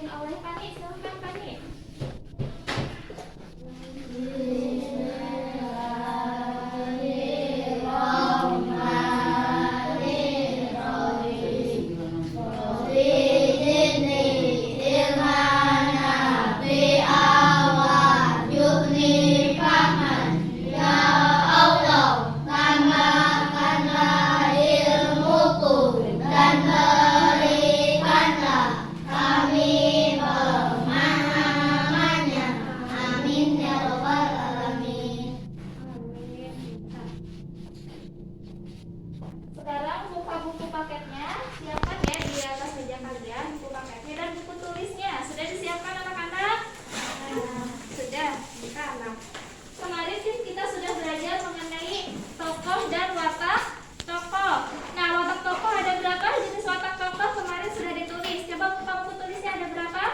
dibacain oleh Pani. Silakan Pani. Sekarang buka buku paketnya, siapkan ya di atas meja kalian buku paketnya dan buku tulisnya. Sudah disiapkan anak-anak? Sudah. Nah, kemarin kita sudah belajar mengenai tokoh dan watak tokoh. Nah, watak tokoh ada berapa? Jenis watak tokoh kemarin sudah ditulis. Coba buka buku tulisnya, ada berapa?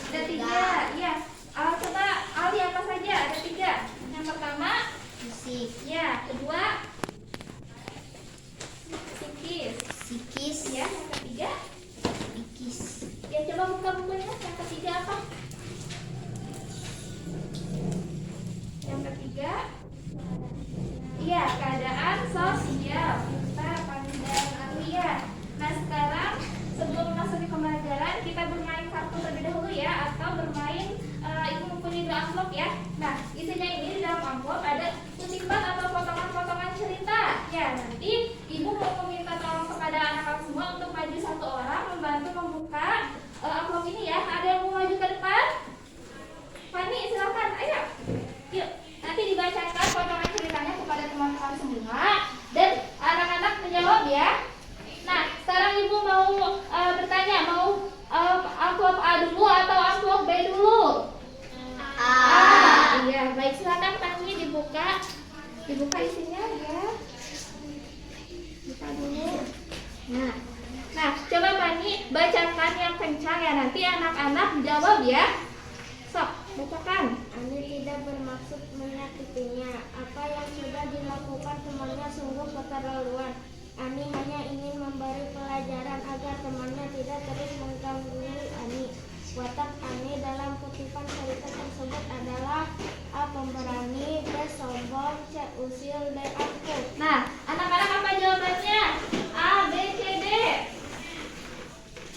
Ada 3. Ya. Coba Ali apa saja? Ada 3. Yang pertama Fisik, ya, kedua psikis, ya, yang ketiga psikis, ya, coba buka bukunya. Yang ketiga apa? Yang ketiga iya, keadaan sosial. Kita pandang Alia. Nah, sekarang sebelum masuk ke pembelajaran kita bermain kartu terlebih dahulu ya, atau bermain ibu mempunyai 2 amplop ya. Nah, isinya ini di dalam amplop ada kutipan atau potongan-potongan cerita. Ya, nanti ibu mau meminta tolong kepada anak-anak semua untuk maju 1 orang membantu membuka amplop ini ya. Ada yang mau maju ke depan? Fani, silakan. Ayo. Yuk, nanti dibacakan potongan ceritanya kepada teman-teman semua dan anak-anak menjawab ya. Nah, sekarang ibu mau bertanya, mau amplop A dulu atau amplop B dulu? Iya, baik, silakan Fani dibuka. Dibuka isinya ya. Buka dulu. Nah, coba Fani bacakan yang kencang ya, nanti anak-anak jawab ya. Sok, bacakan. Ani tidak bermaksud menyakitinya. Apa yang sudah dilakukan temannya sungguh keterlaluan. Ani hanya ingin memberi pelajaran agar temannya tidak terus mengganggu Ani. Watak Ani dalam kutipan cerita tersebut adalah A. Pemberani, B. Sombong, C. Usil, D. Angkuh. Nah, anak-anak apa jawabannya? A, B, C, D.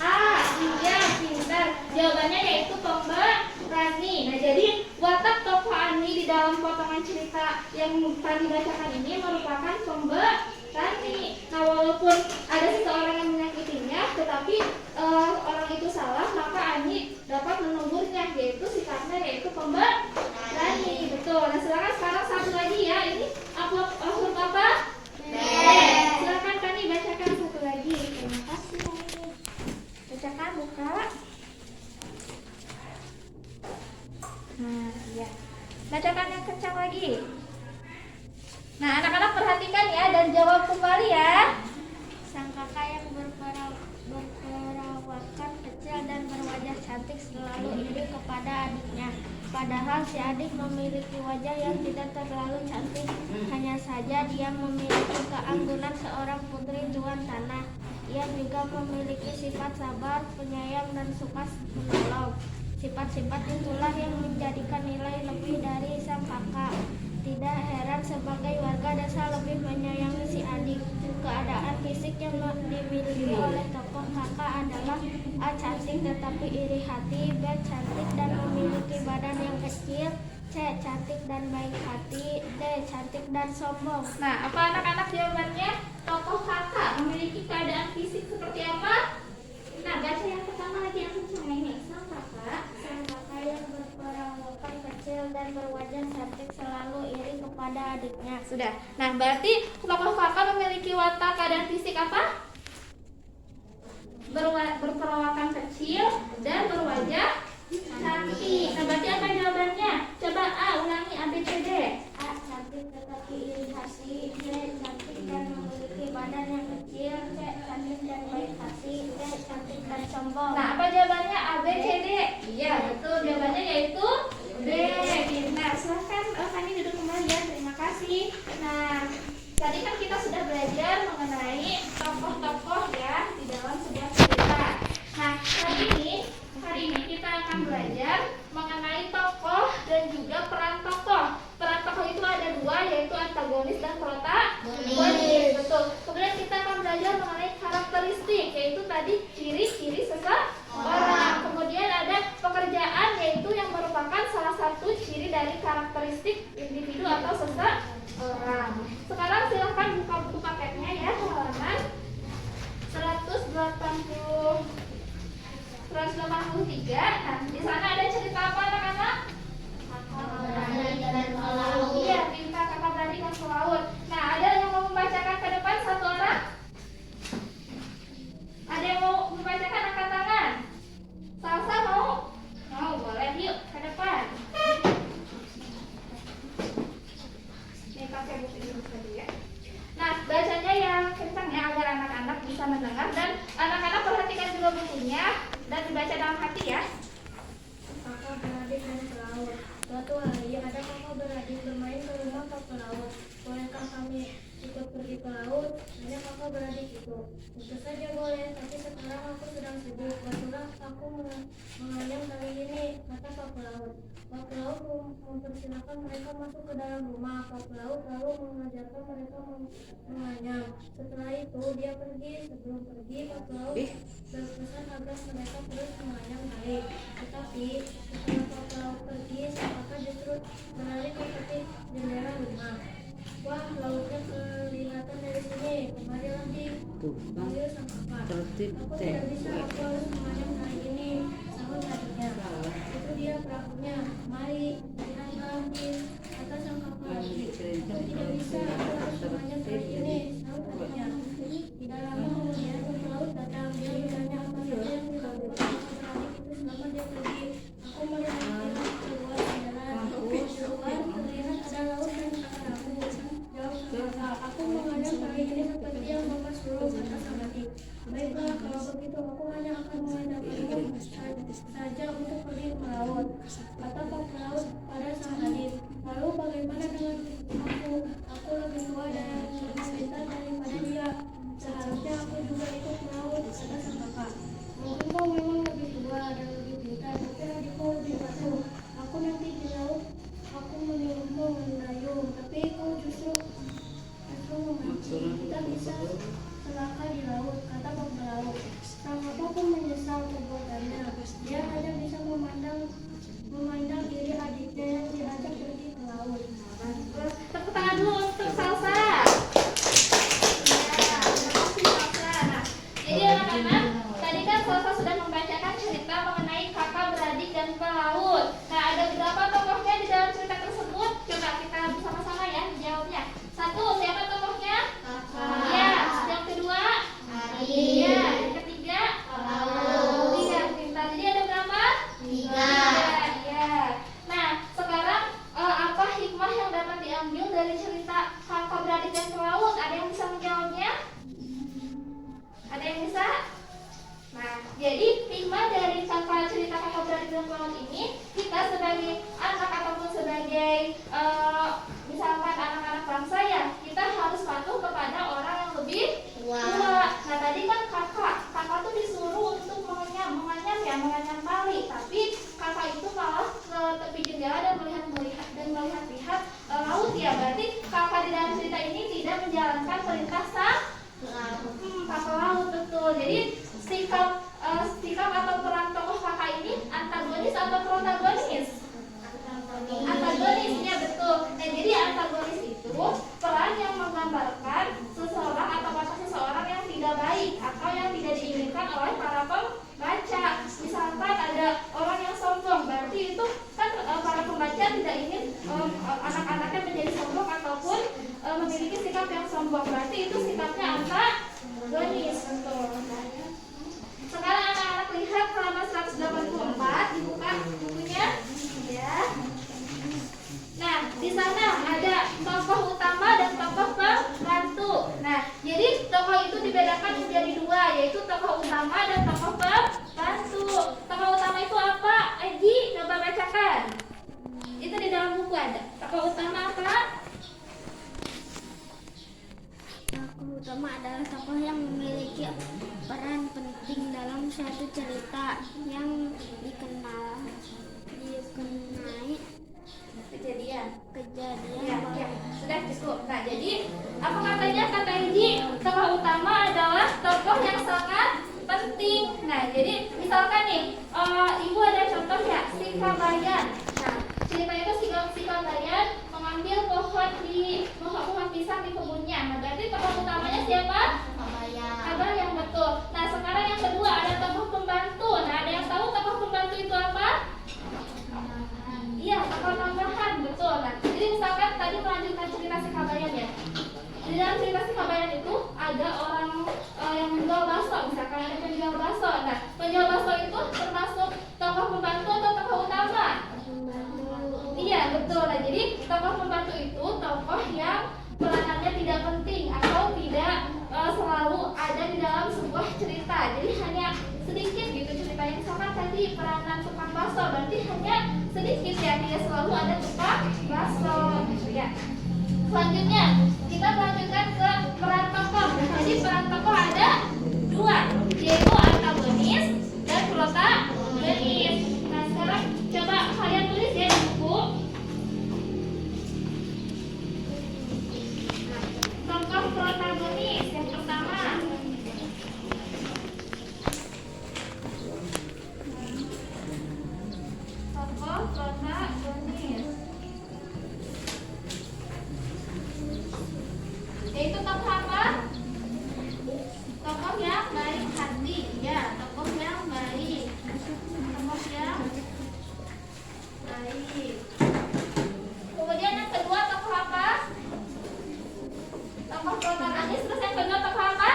A, iya, pintar. Jawabannya yaitu pemberani. Nah, jadi watak tokoh Ani di dalam potongan cerita yang tadi bacakan ini merupakan pemberani. Nah, walaupun ada seseorang yang menyakitinya, tetapi orang itu salah, maka Ani dapat menegurnya, yaitu sikapnya yaitu pemberani. Betul. Nah, silakan sekarang satu lagi ya. Ini amplop apa? B. Silakan Kani bacakan satu lagi. Terima kasih Kani. Bacakan, buka. Nah, ya. Bacakan yang kencang lagi. Nah, anak-anak perhatikan ya dan jawab kembali ya. Sang kakak yang berperawakan kecil dan berwajah cantik selalu iri kepada adiknya. Padahal si adik memiliki wajah yang tidak terlalu cantik. Hanya saja dia memiliki keanggunan seorang putri tuan tanah. Ia juga memiliki sifat sabar, penyayang, dan suka menolong. Sifat-sifat itulah yang menjadikan nilai lebih dari sang kakak. Tidak heran sebagai warga desa lebih menyayangi si adik. Keadaan fisik yang dimiliki oleh tokoh kakak adalah A. Cantik tetapi iri hati, B. Cantik dan memiliki badan yang kecil, C. Cantik dan baik hati, D. Cantik dan sombong. Nah, apa anak-anak jawabannya? Tokoh kakak memiliki keadaan fisik seperti apa? Nah, baca yang pertama lagi yang kencang ini. Sang kakak Yang berperawakan kecil dan berwajah cantik selalu iri kepada adiknya. sudah. Nah, berarti tokoh kakak memiliki watak keadaan fisik apa? Berperawakan kecil dan berwajah cantik. Nah, berarti apa jawabannya? Coba A, ulangi A, B, C, D. A. Cantik tetapi iri hati, B. Cantik dan memiliki badan yang kecil, C. Cantik dan baik hati, D. Cantik dan sombong. Nah, apa jawabannya? A, B, C, D. Iya, betul. Jawabannya yaitu B. Nah, silahkan Fani duduk kembali ya. Terima kasih. Nah, tadi kan kita sudah belajar mengenai tokoh-tokoh ya di dalam sebuah cerita. Nah, kali ini tadi ciri-ciri seseorang. Kemudian ada pekerjaan, yaitu yang merupakan salah satu ciri dari karakteristik individu atau seseorang. Sekarang silahkan buka buku paketnya ya, halaman 183. Nah, di sana ada cerita apa anak-anak? Iya, cerita kakak beradik yang ke laut. Nah, ada yang mau membacakan ke depan satu orang? Ada yang mau membacakan, angkat tangan. Salsa mau? Mau, boleh, yuk ke depan. Nih, pakai buku ini dulu ya. Nah, bacanya yang kencang ya, agar anak-anak bisa mendengar. Dan anak-anak perhatikan juga bukunya dan dibaca dalam hati ya. Kakak beradik dan pelaut. Suatu hari ada kakak beradik bermain ke rumah pak pelaut. Bolehkah kami ikut pergi ke laut? Hanya kakak beradik itu. Tentu saja boleh, tapi sekarang aku sedang sibuk. Barulah aku menganyam kali ini, kata pak pelaut. Pak pelaut mempersilahkan mereka masuk ke dalam rumah. Pak pelaut lalu mengajarkan mereka menganyam. Setelah itu dia pergi. Sebelum pergi, pak pelaut berpesan agar mereka terus menganyam balik. Tetapi setelah pak pelaut pergi, sang kakak justru berlari ke tepi jendela rumah. Wah, lautnya kelihatan dari sini. Kembali lagi, panggil sang kakak. Aku tidak bisa, aku harus menganyam hari ini, sahut adiknya. Itu dia perahunya. Mari kita ambil, kata sang kakak. Aku tidak bisa, aku harus menganyam hari ini, sahut adiknya. Tidak lama kemudian pelaut datang. Dia bertanya apa saja yang dilakukan kakak beradik itu selama dia pergi. Aku melihat dia keluar jendela. Di luar terlihat ada laut dan perahu. Jawab kakak, aku menganyam kali ini seperti yang bapak suruh, kata sang adik. Baiklah, kalau begitu aku hanya akan mengandalkanmu saja untuk pergi ke laut, kata pak pelaut pada sang adik. Lalu bagaimana dengan aku? Aku lebih tua dan lebih pintar daripada dia. Seharusnya aku juga ikut melaut, kata sang kakak. Mungkin kau memang lebih tua dan lebih pintar, tapi adikku lebih batu. Aku nanti di laut, aku menyuruhmu mendayung, tapi kau justru memancing. Kita bisa celaka di laut, kata pak pelaut. Sang kakak pun menyesal perbuatannya. Dia hanya bisa memandang diri adiknya yang diajak pergi ke laut. Tepuk tangan dulu untuk Salsa. Ya, terima kasih Salsa. Nah, jadi anak-anak, tadi kan Salsa sudah membacakan cerita mengenai kakak beradik dan pelaut. Nah, ada berapa tokohnya di dalam cerita tersebut? Coba kita bersama-sama ya jawabnya. Satu, siapa tokohnya? Ya. Yang kedua? Ya. Yang ketiga? Iya, pintar. Jadi ada berapa? 3. Ya. Nah, sekarang apa hikmah yang dapat diambil dari cerita kakak beradik dan pelaut? Ada yang bisa menjawabnya? Ada yang bisa? Nah, jadi hikmah dari cerita kakak beradik dan pelaut ini, kita sebagai anak ataupun sebagai misalkan anak-anak bangsa ya, kita harus patuh kepada orang yang lebih tua. Nah, tadi kan kakak tuh disuruh untuk menganyam kali, tapi kakak itu malah ke tepi jendela dan melihat laut ya. Berarti kakak di dalam cerita ini tidak menjalankan perintah sang kakak laut, betul. Jadi sikap atau peran tokoh kakak ini antagonis atau protagonis? Antagonisnya, betul. Nah, jadi antagonis itu peran yang menggambarkan seseorang atau watak seseorang yang tidak baik atau yang tidak diinginkan oleh para pembaca. Misalkan ada orang yang sombong, berarti itu kan para pembaca tidak ingin anak-anaknya menjadi sombong ataupun memiliki sikap yang sombong. Berarti itu sikapnya antagonis, betul. Sekarang anak-anak lihat halaman 184, dibuka bukunya ya. Nah, di sana ada tokoh utama dan tokoh pembantu. Nah, jadi tokoh itu dibedakan menjadi dua, yaitu tokoh utama dan tokoh pembantu. Tokoh utama itu apa? Egi, coba bacakan. Itu di dalam buku ada. Tokoh utama apa? Tokoh utama adalah tokoh yang memiliki peran penting dalam suatu cerita yang dikenai Kejadian. Ya. Sudah cukup. Nah, jadi apa katanya kata Iji? Tokoh utama adalah tokoh yang sangat penting. Nah, jadi misalkan nih, ibu ada contoh ya, si Kabayan. Nah, ceritanya itu si Kabayan mengambil pohon pisang di kebunnya. Nah, berarti tokoh utamanya siapa? Kabayan, betul. Nah, sekarang yang kedua ada tokoh pembantu. Nah, ada yang tahu tokoh pembantu itu apa? Iya, tokoh tambahan, betul. Nah, jadi misalkan tadi melanjutkan cerita si Kabayan ya. Di dalam cerita si Kabayan itu ada orang yang menjual bakso, misalkan ada penjual bakso. Nah, penjual bakso itu termasuk tokoh pembantu atau tokoh utama? Iya, betul. Nah, jadi tokoh pembantu itu tokoh yang peranannya tidak penting atau tidak selalu ada di dalam sebuah cerita. Jadi hanya sedikit gitu ceritanya. Misalkan tadi peranan tukang bakso, berarti hanya sedikit ya, tidak selalu ada tukang bakso gitu ya. Selanjutnya kita melanjutkan ke peran tokoh. Jadi peran tokoh ada dua, yaitu antagonis dan protagonis. Nah, sekarang coba kalian tulis ya di buku. Tokoh protagonis yang pertama. Tokoh protagonis yaitu tokoh apa? Tokoh yang baik hati, ya, tokoh yang baik, tokoh yang baik. Kemudian yang kedua tokoh apa? Tokoh protagonis. Terus yang kedua tokoh apa?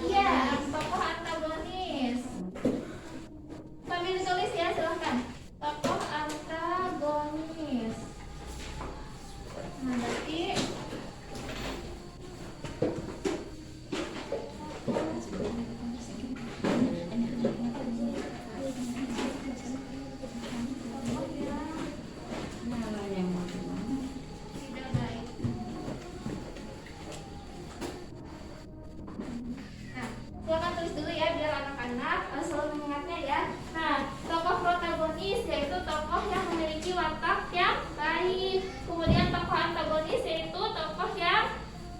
Iya, tokoh antagonis. Sambil ditulis ya, silahkan. Tokoh antagonis. Nah, berarti silakan tulis dulu ya biar anak-anak selalu mengingatnya ya. Nah, tokoh protagonis yaitu tokoh yang memiliki watak yang baik. Kemudian tokoh antagonis yaitu tokoh yang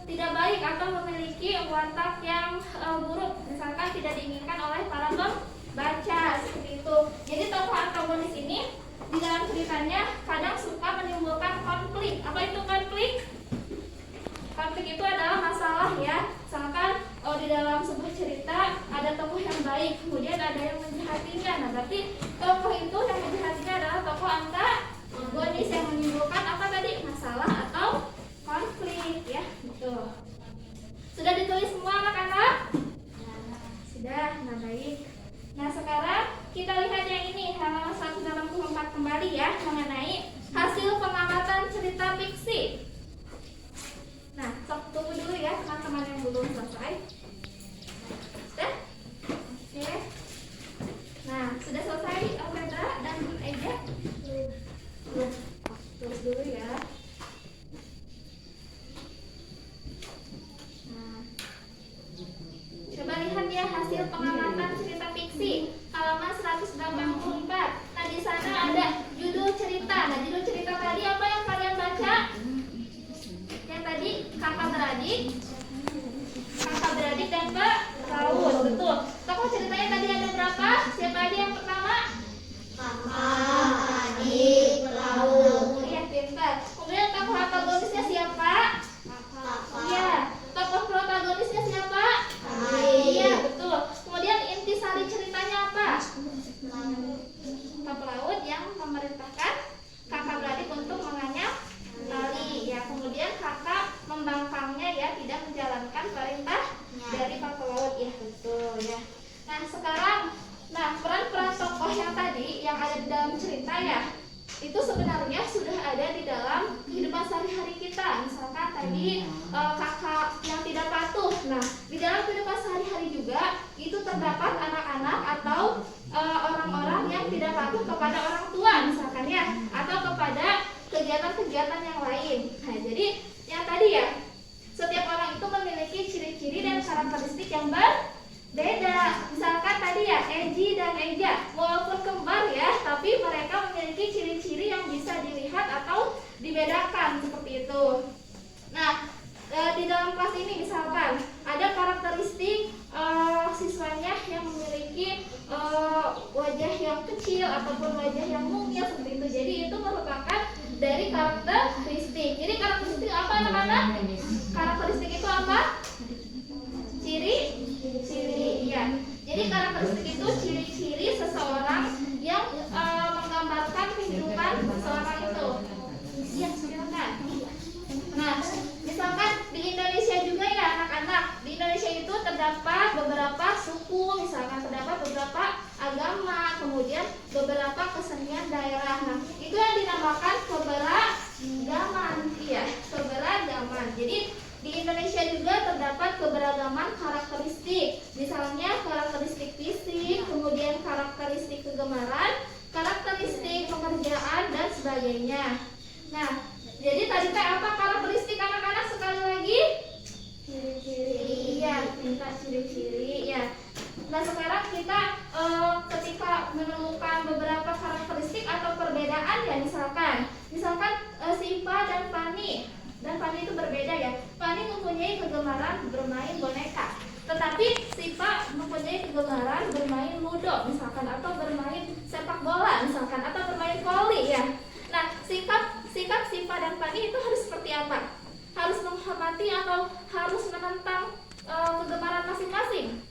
tidak baik atau memiliki watak yang buruk, misalkan tidak diinginkan oleh para pembaca seperti itu. Jadi tokoh antagonis ini di dalam ceritanya kadang suka menimbulkan konflik. Apa itu konflik? Konflik itu adalah masalah ya. Misalkan di dalam sebuah cerita ada tokoh yang baik, kemudian ada yang menjahatinya. Nah, berarti tokoh itu yang menjahatinya adalah tokoh antagonis yang menimbulkan apa tadi? Masalah atau konflik ya. Betul. Sudah ditulis semua anak-anak? Sudah. Nah, baik. Nah, sekarang kita lihat yang ini halaman 184 kembali ya, mengenai hasil pengamatan cerita fiksi. Nah, tunggu dulu ya teman-teman yang belum selesai. Sudah? Oke. Nah, sudah selesai Alfredra dan Eja? Belum. Tulis dulu ya. Nah, coba lihat ya hasil pengamatan cerita fiksi halaman 184. Nah, di sana ada judul cerita. Nah, judul cerita tadi apa yang kalian baca? Tadi kakak beradik dan Pak Laut, betul. Tokoh ceritanya tadi ada berapa? Siapa aja yang pertama? Kakak, adik, Laut. Iya, pintar. Kemudian tokoh antagonisnya siapa? Iya. Tokoh protagonisnya siapa? Iya, betul. Kemudian intisari ceritanya apa? Pak Laut yang memerintahkan kakak beradik untuk menganyam tali ya, kemudian kakak membangkangnya ya, tidak menjalankan perintah dari Pak Laut ya, betul ya. Nah, sekarang peran-peran tokoh yang tadi yang ada di dalam cerita ya, itu sebenarnya sudah ada di dalam kehidupan sehari-hari kita. Misalkan tadi kakak yang tidak patuh. Nah, di dalam kehidupan sehari-hari juga itu terdapat anak-anak atau orang-orang yang tidak patuh kepada orang tua misalkan ya, atau kepada kegiatan-kegiatan yang lain. Nah, jadi yang tadi ya, setiap orang itu memiliki ciri-ciri dan karakteristik yang berbeda. Misalkan tadi ya, Eji dan Eja, walaupun kembar ya, tapi mereka memiliki ciri-ciri yang bisa dilihat atau dibedakan seperti itu. Nah, di dalam kelas ini misalkan ada karakteristik siswanya yang memiliki kecil ataupun wajah yang mungil seperti itu. Jadi itu merupakan dari karakteristik. Jadi karakteristik apa anak-anak? Karakteristik itu apa? Ciri-ciri. Ya. Jadi karakteristik itu ciri-ciri seseorang yang menggambarkan kehidupan seseorang itu. Ya, silakan. Nah, misalkan di Indonesia juga ya anak-anak. Di Indonesia itu terdapat beberapa suku, misalkan terdapat beberapa agama, kemudian beberapa kesenian daerah. Nah, itu yang dinamakan keberagaman. Iya, keberagaman. Jadi di Indonesia juga terdapat keberagaman karakteristik. Misalnya karakteristik fisik, kemudian karakteristik kegemaran, karakteristik pekerjaan dan sebagainya. Nah, jadi tadi apa karakteristik anak-anak sekali lagi? Ciri-ciri. Iya, minta ciri-ciri ya. Nah, sekarang kita ketika menemukan beberapa karakteristik atau perbedaan ya, misalkan Siva dan Fani. Dan Fani itu berbeda ya. Fani mempunyai kegemaran bermain boneka, tetapi Siva mempunyai kegemaran bermain ludo misalkan, atau bermain sepak bola misalkan, atau bermain voli ya. Nah, sikap Siva dan Fani itu harus seperti apa? Harus menghormati atau harus menentang kegemaran masing-masing?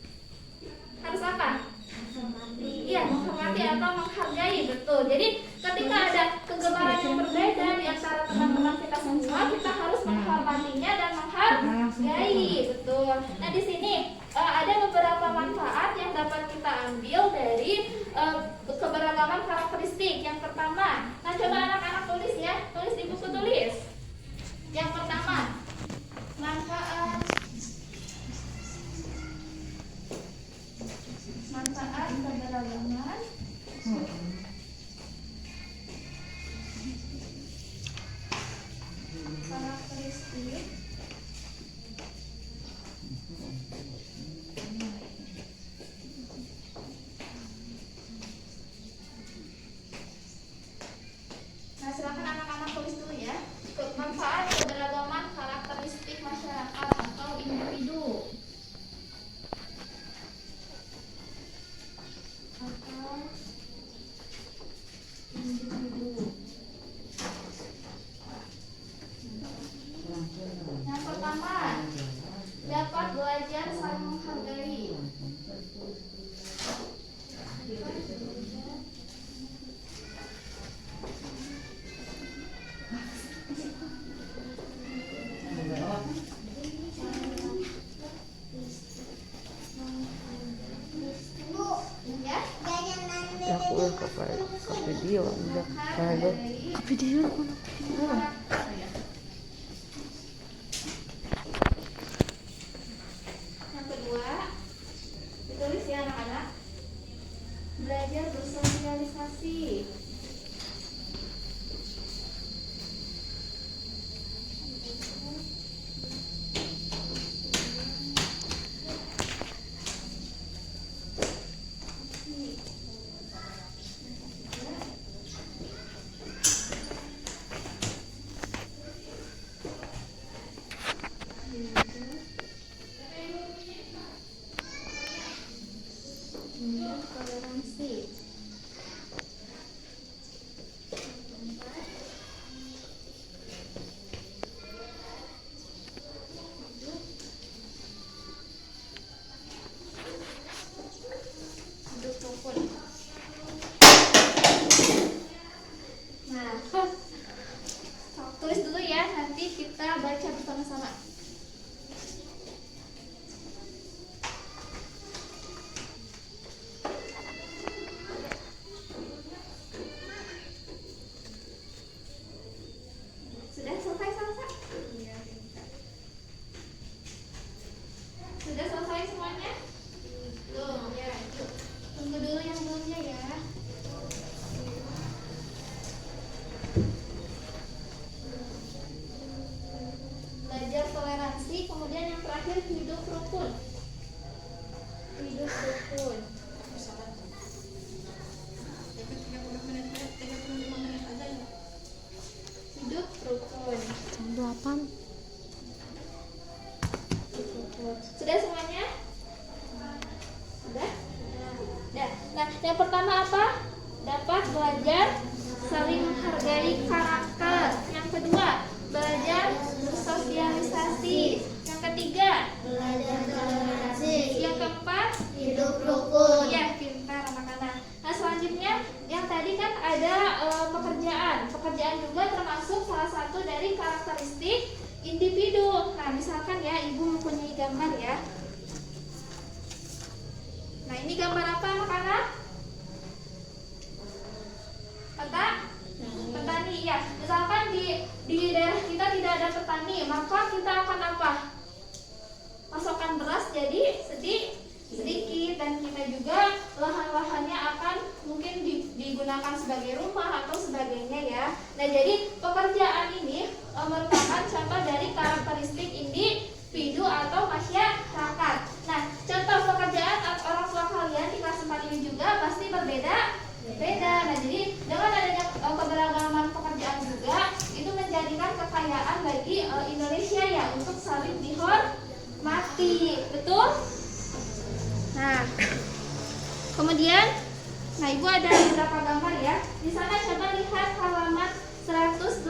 Harus apa? Iya, menghormati atau menghargai, betul. Jadi ketika ada kegemaran yang berbeda di antara teman-teman kita semua, kita harus menghormatinya dan menghargai, betul. Nah, di sini ada beberapa manfaat yang dapat kita ambil dari keberagaman karakteristik. Yang pertama, nah coba anak-anak tulis ya, tulis di buku tulis. Yang pertama, manfaat keberagaman karakteristik Nah, silakan anak-anak tulis dulu ya. Manfaat keberagaman karakteristik masyarakat atau individu. Yang pertama, dapat belajar saling menghargai. Aku ke video udah kalau video Yang kedua, ditulis ya anak-anak. Belajar bersosialisasi. Toleransi. Hidup rukun. Nah, tulis dulu ya, nanti kita baca bersama-sama. Sudah selesai Salsa? Sudah selesai semuanya? Belum ya, yuk. Tunggu dulu yang belumnya ya. Belajar toleransi, kemudian yang terakhir hidup rukun. Hidup rukun. Hidup rukun. 8 Sudah semuanya? Sudah? Nah, yang pertama apa? dapat belajar saling menghargai karakter. Yang kedua, belajar bersosialisasi. Yang ketiga, Belajar toleransi. yang keempat, Hidup rukun. ya pintar anak-anak. Nah selanjutnya yang tadi kan ada pekerjaan. Pekerjaan juga termasuk salah satu dari karakteristik individu. Nah misalkan ya ibu mempunyai gambar ya. Nah ini gambar apa anak-anak? Petani ya. Misalkan di daerah kita tidak ada petani, maka kita akan apa? Pasokan beras jadi sedikit, dan kita juga lahan-lahannya akan mungkin digunakan sebagai rumah atau sebagainya ya. Nah jadi pekerjaan ini merupakan contoh dari karakteristik individu atau masyarakat. Nah contoh pekerjaan orang tua kalian di kelas 4 ini juga pasti berbeda. Nah jadi dengan adanya keberagaman pekerjaan juga itu menjadikan kekayaan bagi Indonesia ya untuk saling dihormati, betul? Nah, kemudian, nah ibu ada beberapa gambar ya. Di sana coba lihat halaman 185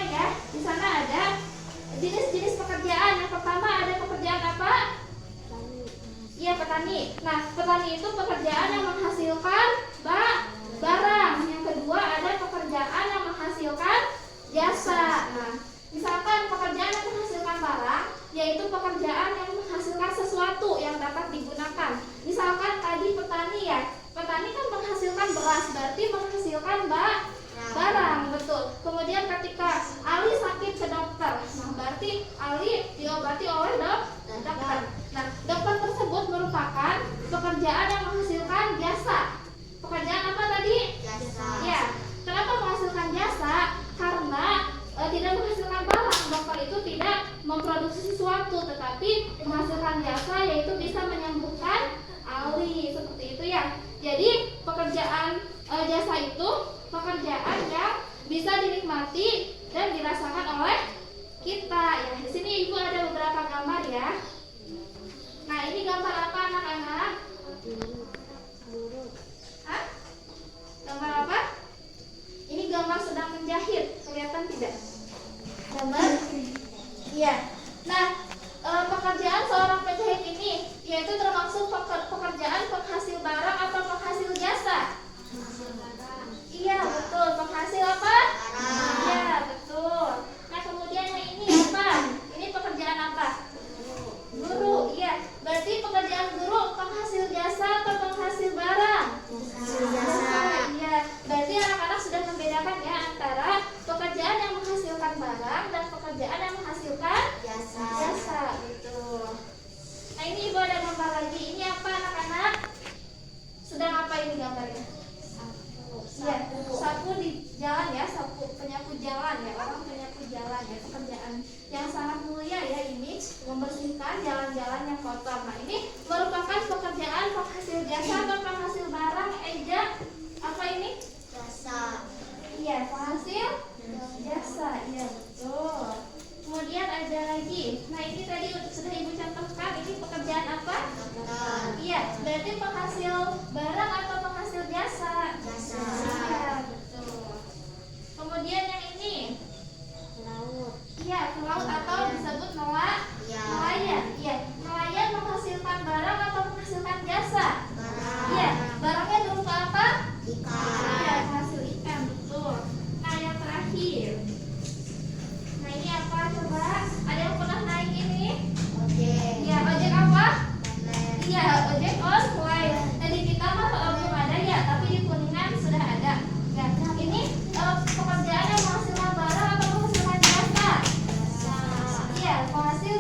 ya. Di sana ada jenis-jenis pekerjaan. Yang pertama ada pekerjaan apa? Iya, petani. Nah, petani itu pekerjaan yang menghasilkan barang. Yang kedua ada pekerjaan yang menghasilkan jasa. Nah, misalkan pekerjaan yang menghasilkan barang yaitu pekerjaan yang menghasilkan sesuatu yang dapat digunakan. Misalkan tadi petani ya, petani kan menghasilkan beras, berarti menghasilkan barang, betul. Kemudian ketika Ali sakit ke dokter, nah berarti Ali diobati oleh dokter. Nah, dokter tersebut merupakan pekerjaan yang menghasilkan jasa. Pekerjaan apa tadi? Jasa. Ya, kenapa menghasilkan jasa? Karena tidak menghasilkan barang. Dokter itu tidak memproduksi sesuatu, tetapi menghasilkan jasa, yaitu bisa menyembuhkan Ali, seperti itu ya. Jadi pekerjaan jasa itu pekerjaan yang bisa dinikmati dan dirasakan oleh kita ya. Di sini ibu ada beberapa gambar ya. Nah ini gambar apa anak-anak? Hah? Gambar apa? Ini gambar sedang menjahit, kelihatan tidak? Gambar? Iya. Nah, pekerjaan seorang penjahit ini yaitu termasuk pekerjaan penghasil barang atau penghasil jasa? Iya, betul. Penghasil apa? Iya, betul. Nah, kemudian yang ini apa? Ini pekerjaan apa? Guru. Iya. Berarti pekerjaan guru penghasil jasa atau penghasil barang? Jasa. Iya. Berarti anak-anak sudah membedakan ya antara pekerjaan yang menghasilkan barang dan pekerjaan yang menghasilkan jasa, betul. Nah ini ibu ada gambar lagi. Ini apa anak-anak? Sedang apa ini gambarnya? Iya, sapu di jalan ya, sapu penyapu jalan ya, orang penyapu jalan ya, pekerjaan yang sangat mulia ya ini, membersihkan jalan-jalan yang kotor. Nah ini merupakan pekerjaan penghasil jasa atau penghasil barang? Eja, apa ini? Jasa. Iya, penghasil jasa, iya betul. Kemudian ada lagi. Nah ini tadi sudah ibu contohkan. Ini pekerjaan apa? Iya, berarti penghasil barang atau penghasil jasa? Jasa. Iya, betul. Kemudian yang ini? Laut. Iya, pelaut atau disebut nelayan. Iya, nelayan menghasilkan barang atau menghasilkan jasa? Iya, barangnya berupa apa? Ikan. Iya, hasil ikan, betul. Nah yang terakhir. Nah ini apa coba? Ada yang pernah naik ini? Ojek. Iya, ojek apa? Online. Iya, ojek online. Nah di kita mah belum ada ya, tapi di Kuningan sudah ada. Ya, ini pekerjaan yang menghasilkan barang atau menghasilkan jasa? Iya, penghasil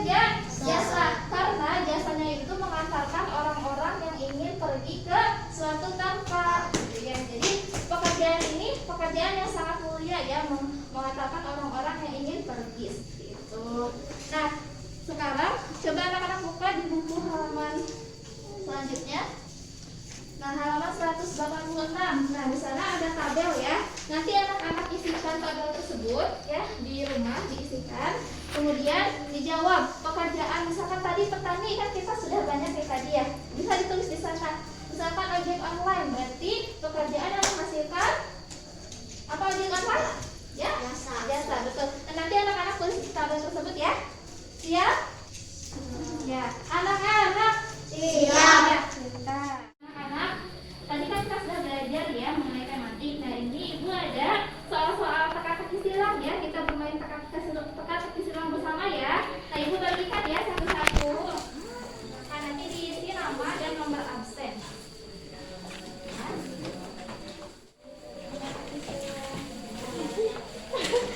jasa. Karena jasanya itu mengantarkan orang-orang yang ingin pergi ke suatu tempat. Ya, jadi pekerjaan ini pekerjaan yang sangat mulia ya, mengantarkan orang-orang yang ingin pergi. Gitu. Nah, sekarang coba anak-anak buka di buku halaman selanjutnya. Nah, halaman 186. Nah, di sana ada tabel ya. Nanti anak-anak isikan tabel tersebut ya di rumah, diisikan. Kemudian dijawab pekerjaan. Misalkan tadi petani kan kita sudah banyak ya tadi ya. Bisa ditulis di sana. Misalkan ojek online berarti pekerjaan yang menghasilkan sikap apa apa? Ya, jasa, betul. Dan nanti anak-anak tulis tabel tersebut ya. Siap? Ya, anak-anak siap. Ya, bentar. Anak-anak, tadi kan kita sudah belajar ya mengenai tematik. Nah, ini Ibu ada soal-soal teka-teki silang ya. Kita bermain teka-teki silang bersama ya. Nah, Ibu bagikan ya satu-satu. Nah, nanti diisi nama dan nomor absen.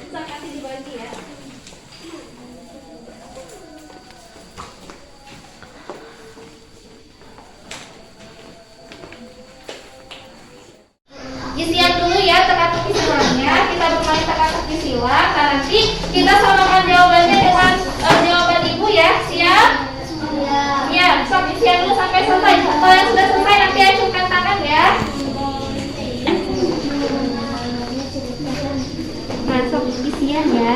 Saya kasih dibagi ya. Isian dulu ya teka-teki silangnya. Kita bermain teka-teki silang. Nah, nanti kita samakan jawabannya dengan jawaban Ibu ya. Siap? Ya, sok isian dulu sampai selesai. Kalau yang sudah selesai nanti acungkan tangan ya. Nah, sok isian ya.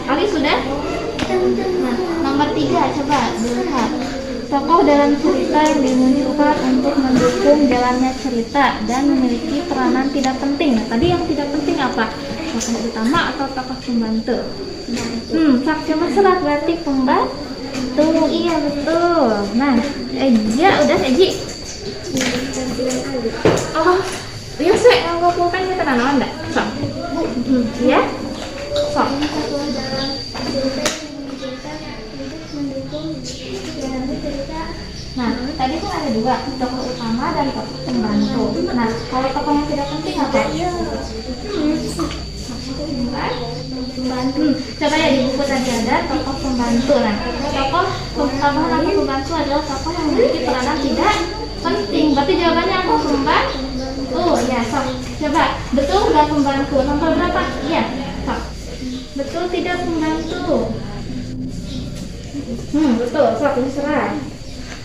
Ali sudah? Nah, nomor 3 coba dilihat. Tokoh dalam cerita yang dimunculkan untuk mendukung jalannya cerita dan memiliki peranan tidak penting. Nah, tadi yang tidak penting apa? Tokoh utama atau tokoh pembantu? Sak cuma serat berarti pembantu. Iya betul. Nah, Eja udah Eji. Oh, iya sih nganggo pulpen kita naon enggak? Sok. Iya? Sok. Nah, tadi kan ada dua, tokoh utama dan tokoh pembantu. Nah, kalau tokoh yang tidak penting apa? Pembantu. Coba ya di buku tadi ada tokoh pembantu. Nah, tokoh utama atau pembantu adalah tokoh yang memiliki peranan tidak penting. Berarti jawabannya apa? Pembantu. Ya, sok. Coba, betul nggak pembantu? Nomor berapa? Iya, sok. Betul tidak pembantu? Betul. Sok, diserah.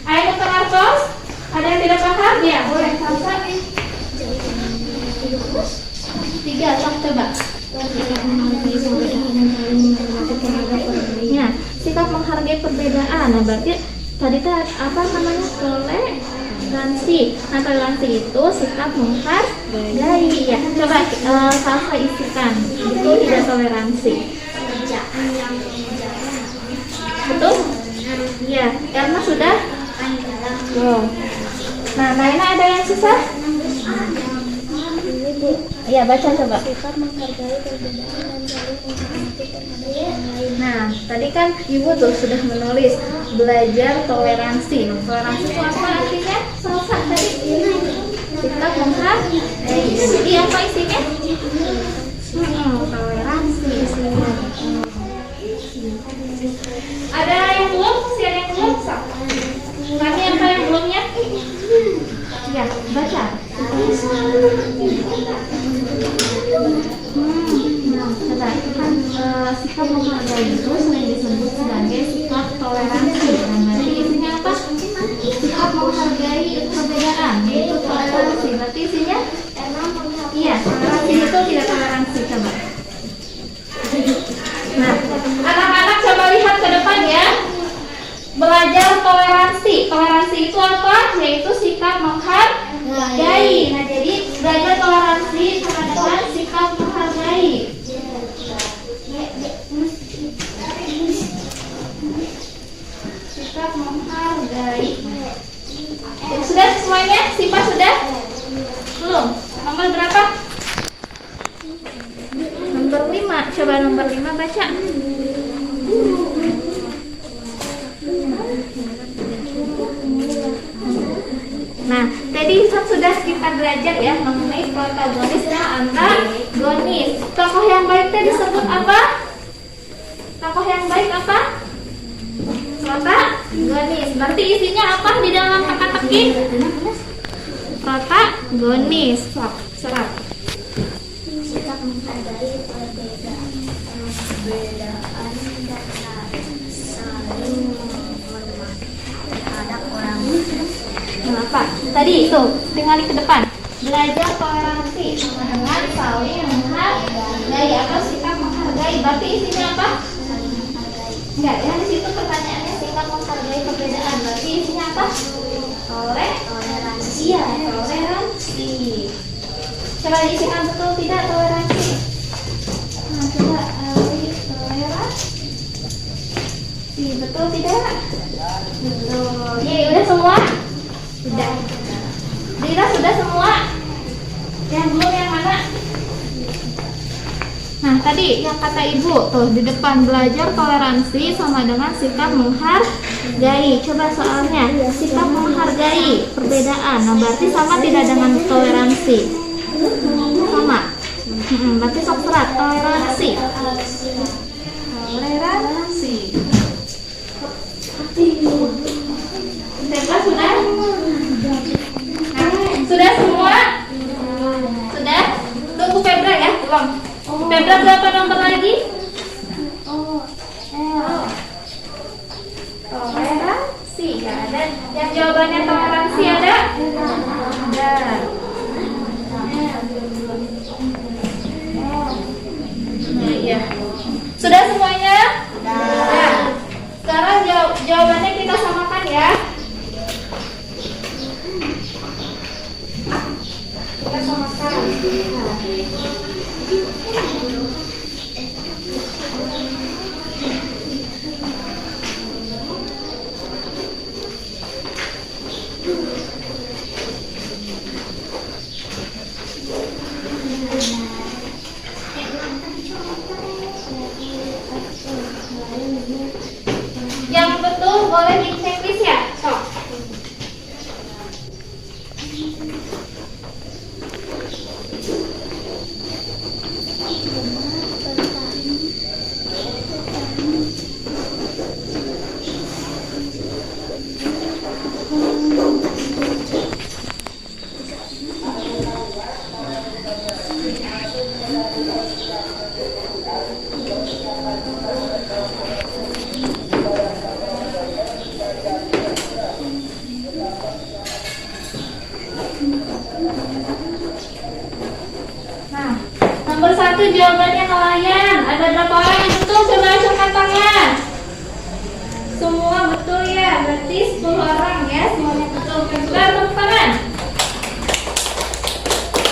Ayo Dr. Marcos, ada yang tidak paham? Ya, boleh. Salsa. 3, sok coba. Ya, sikap menghargai perbedaan. Nah, berarti tadi apa namanya? Toleransi. Nah, toleransi itu sikap menghargai. Ya, coba Salsa isikan. Itu tidak toleransi. Betul? Ya, karena sudah. Nah, Naina ada yang susah? Iya, baca coba. Sikap menghargai perbedaan dan saling menghormati terhadap orang lain. Nah, tadi kan Ibu tuh sudah menulis belajar toleransi. Toleransi itu apa artinya? Salsa tadi. Sikap menghargai. Jadi apa isinya? Toleransi isinya. Ada yang belum? Masih ada yang belum? Kami apa yang belumnya? Ya, baca. Nah, coba kan sikap menghargai itu sering disebut sebagai sikap toleransi. Nah, berarti isinya apa? Sikap menghargai perbedaan, yaitu toleransi. Berarti isinya? Iya, toleransi itu tidak toleransi. Coba. Nah, anak-anak coba lihat ke depan ya. Belajar toleransi. Toleransi itu apa? Yaitu sikap menghargai. Nah, jadi belajar toleransi sama dengan sikap menghargai. Sikap menghargai. Sudah semuanya? Sipa sudah? Belum? Nomor berapa? Nomor 5. Coba nomor 5 baca. Nah, tadi sudah kita belajar ya mengenai protagonis dan antagonis. Tokoh yang baik tadi disebut apa? Tokoh yang baik apa? Protagonis. Berarti isinya apa di dalam teka-teki? Protagonis. Serap. Sikap menghargai perbedaan dan saling menghormati terhadap orang lain. Kenapa? Tadi itu, tinggal ke depan. Belajar toleransi sama dengan saling menghargai atau sikap menghargai. Berarti isinya apa? Enggak, ya di situ pertanyaannya sikap menghargai perbedaan. Berarti isinya apa? Toleransi. Coba diisikan betul tidak toleransi. Nah, coba toleransi. Betul tidak? Betul. Yeay, udah semua? Sudah. Dira sudah semua? Yang belum yang mana? Nah, tadi yang kata ibu tuh di depan, belajar toleransi sama dengan sikap menghargai. Coba soalnya, sikap menghargai perbedaan. Nah, berarti sama tidak dengan toleransi? Sama. Berarti sok serat, toleransi. Toleransi. Tebra sudah? Nah, sudah semua? Sudah? Tunggu Febra ya, belum. Febra berapa nomor lagi? Toleransi ya ada. Yang jawabannya toleransi ada? Ada. Iya. Sudah semuanya? Sudah. Sekarang jawabannya kita samakan ya. Kita samakan. Yang betul boleh di checklist ya. Sok. Nah, nomor 1 jawabannya nelayan. Ada berapa orang yang betul? Coba acungkan tangan. Semua betul ya, berarti 10 orang ya, semuanya betul. Febra, tepuk tangan.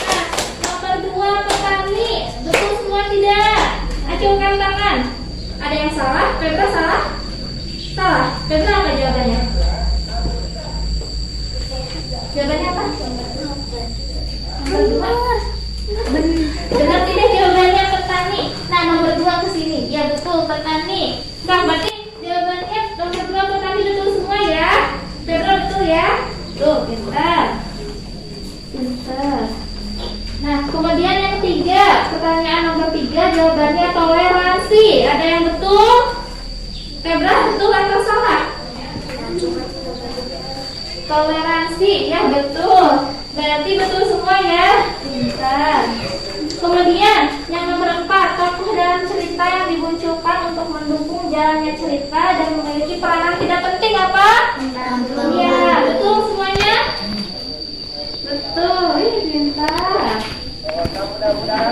Nah, nomor 2 petani. Betul semua tidak? Acungkan tangan. Ada yang salah? Febra salah? Salah. Febra apa jawabannya? Jawabannya apa? Nomor 2. Benar tidak jawabannya petani? Nah, nomor 2 ke sini. Ya betul, petani. Nah, berarti jawabannya nomor 2 petani betul semua ya. Febra betul ya? Tuh, pintar. Pintar. Nah, kemudian yang 3, pertanyaan nomor 3 jawabannya toleransi. Ada yang betul? Febra betul atau salah? Toleransi, ya betul. Berarti betul semua ya. Pintar. Kemudian yang nomor 4, tokoh dalam cerita yang dimunculkan untuk mendukung jalannya cerita dan memiliki peranan tidak penting apa? Iya, betul semuanya. Betul, ini pintar.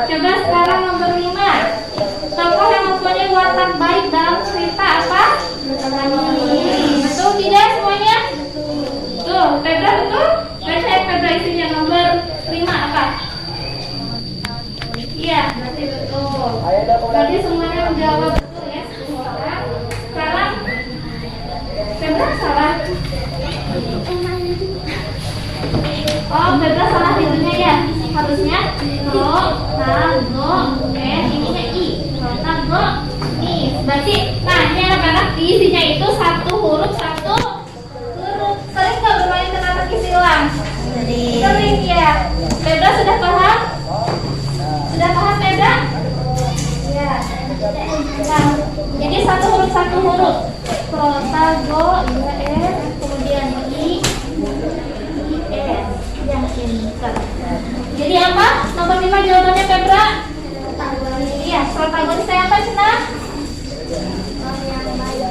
Coba sekarang nomor 5, tokoh yang mempunyai watak baik dalam cerita apa? Betul tidak semuanya? Tuh, Febra betul? Febra isinya nomor 5 apa? Iya, berarti betul. Berarti semuanya menjawab betul ya, semua orang. Sekarang Febra salah. Oh, Febra salah itunya ya. Harusnya ininya i. Berarti, nah ini anak-anak isinya itu 1 huruf 1 huruf. Sering nggak bermain teka-teki silang? Sering ya. Febra sudah paham? Sudah paham Febra? Ya. Nah, jadi 1 huruf 1 huruf. Protago, kemudian i, s. Yang pintar. Jadi apa? Nomor 5 jawabannya Febra? Iya, protagonisnya apa Cina?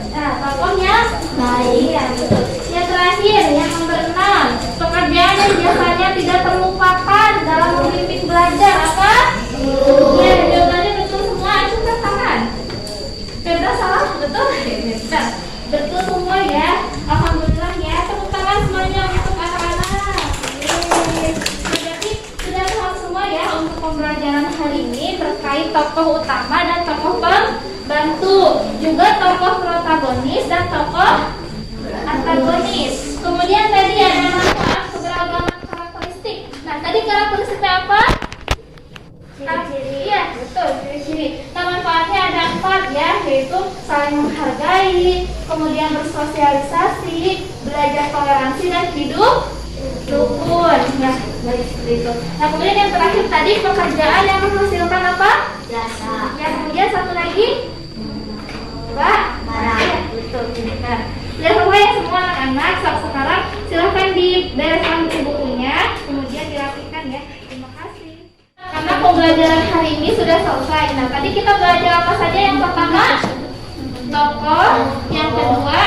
Nah, tokohnya baik. Iya, betul. Yang terakhir, yang nomor 6, pekerjaan yang biasanya tidak terlupakan dalam membimbing belajar apa? Ya, jawabannya betul semua. Acungkan tangan. Febra salah? Betul? Betul. Betul semua ya. Alhamdulillah ya. Tepuk tangan semuanya untuk anak-anak. Berarti sudah paham semua ya. hari ini terkait tokoh utama dan tokoh pembantu, juga tokoh protagonis dan tokoh antagonis. Kemudian tadi ada manfaat keberagaman karakteristik. Nah, tadi karakteristiknya apa? Iya, betul, ciri-ciri. Nah, manfaatnya ada 4 ya, yaitu saling menghargai, kemudian bersosialisasi, belajar toleransi dan hidup rukun. Nah, baik seperti itu. Nah, kemudian yang terakhir tadi pekerjaan yang menghasilkan apa? Jasa. Ya, kemudian satu lagi, Pak. Ya, betul, benar. Ya, semua anak-anak. Sekarang silahkan dibereskan buku-bukunya, kemudian dirapikan ya. Terima kasih. Karena pembelajaran hari ini sudah selesai. Nah, tadi kita belajar apa saja? Yang pertama, tokoh. Yang kedua,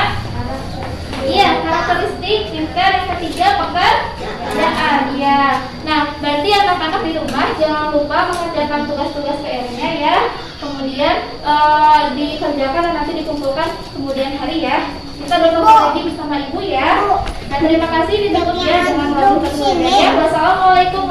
iya, karakteristik. Yang ketiga, pekerjaan. Ya. Nah, berarti anak-anak di rumah jangan lupa mengerjakan tugas-tugas PR-nya ya. Kemudian dikerjakan dan nanti dikumpulkan kemudian hari ya. Kita bertemu lagi bersama ibu ya. Dan terima kasih ditutup ya dengan lagu keluarga ya. Wassalamualaikum